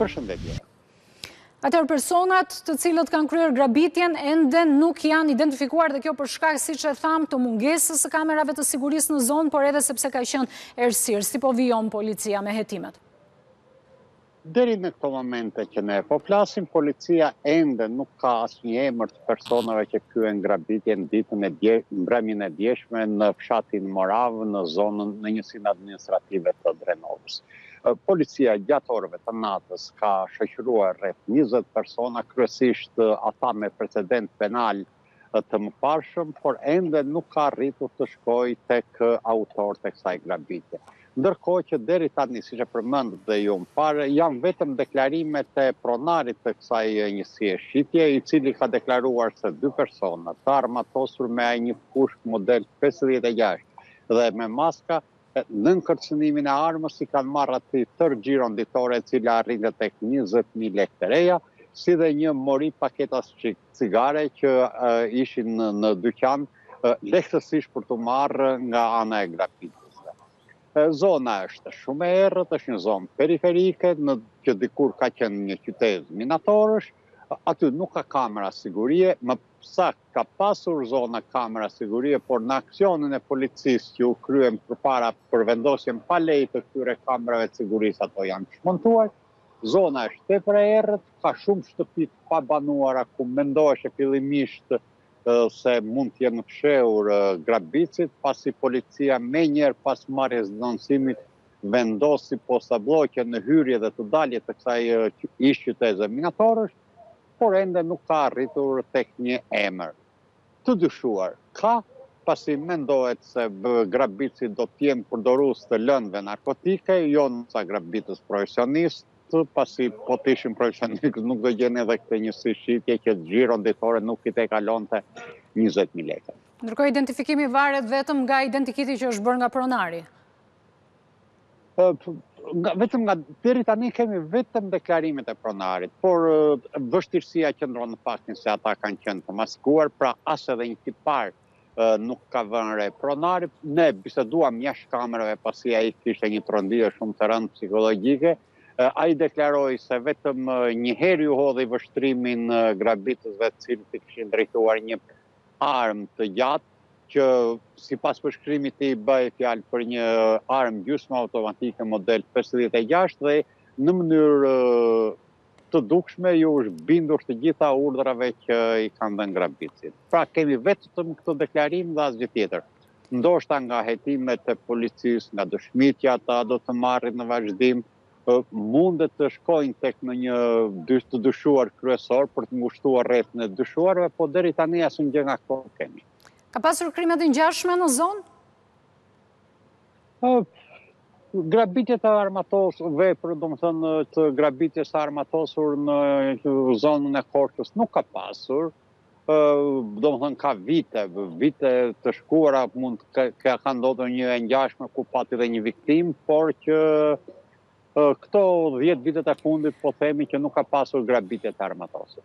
Përshëndetje. Atëherë personat të cilët kanë kryer grabitjen ende nuk janë identifikuar dhe kjo për shkak, siç e tham, të mungesës së kamerave të sigurisë në zonë, por edhe sepse ka qenë errësirë. Si po vijon policia me hetimet? Deri në këto momente që ne po flasim, policia ende nuk ka asnjë emër të personave që kryen grabitjen ditën e mbrëmjen e djeshme në fshatin Moravë, në zonën në njësinë administrative të Drenovës. Policia gjatë orëve të natës ka shoqëruar rreth 20 persona, kryesisht ata me precedent penal të mëparshëm, por ende nuk ka arritur të shkojë tek autorët e kësaj grabitje. Ndërkohë që deri tani, siç e përmend dhe ju më parë, janë vetëm deklarimet e pronarit të kësaj njësie shitje, i cili ka deklaruar se 2 persona të armatosur me një pushk model 56 dhe me maska, në kërcënimin e armës i kanë marrë aty tërë xhiron ditore e cila arrinte tek 20.000 lekë të reja, si dhe një mori paketas cigare që ishin në dyqan lehtësisht për të marrë nga ana e grabitjes. Zona është shumë e errët, është një zonë periferike, që dikur ka qenë një qytet minatorësh, aty nuk ka kamera sigurie, më sa ka pasur zona kamera sigurie, por në aksionin e policisë që u kryen përpara për vendosjen pa leje të këtyre kamerave të sigurisë, ato janë shmontuar. Zona është tepër e errët, ka shumë shtëpi të pabanuara ku mendohej fillimisht se mund të jenë fshehur grabitësit, pasi policia menjëherë pas marrjes denonsimit vendosi postablloqe në hyrje dhe të dalje të kësaj ish-qytete minatorësh, por ende nuk ka arritur tek një emër. Të dyshuar ka, pasi mendohet se grabitësit do të jenë përdorues të lëndëve narkotike, jo sa grabitës profesionistë, pasi po të ishin profesionistë nuk do gjeni edhe këtë njësi shitje që xhiron ditore nuk i kalonte 20.000 lekë. Ndërkohë identifikimi varet vetëm nga identikiti që është bërë nga pronari. Vetëm nga deri tani kemi vetëm deklarimet e pronarit, por vështirësia qëndron në faktin se ata kanë qenë të maskuar, pra as edhe një tipar nuk ka vënë re pronari. Ne biseduam jashtë kamerave pasi ai kishte një tronditje shumë të rëndë psikologjike. Ai deklaroi se vetëm një herë ju hodhi vështrimin grabitësve të cilët i kishin drejtuar një armë të gjatë, që sipas përshkrimit i bëhej fjalë për një armë gjysmë automatike model 56 dhe në mënyrë të dukshme ju është bindur të gjitha urdhrave që i kanë dhënë grabitësit. Pra kemi vetëm këtë deklarim dhe asgjë tjetër. Ndoshta nga hetimet e policisë, nga dëshmitë që ata do të marrin në vazhdim, mundet të shkojnë tek në një të dyshuar kryesor për të ngushtuar rrethën e dyshuarve, po deri tani asnjë gjë nga këto kemi. Ka pasur krime të ngjashme në zonë? Grabitjet e armatosur, vepra domethënë të grabitjes së armatosur në zonën e Korçës nuk ka pasur. Domethënë ka vite të shkuara mund ka ndodhur një e ngjashme ku pati dhe një viktim, por që këto 10 vitet e fundit po themi që nuk ka pasur grabitje të armatosur.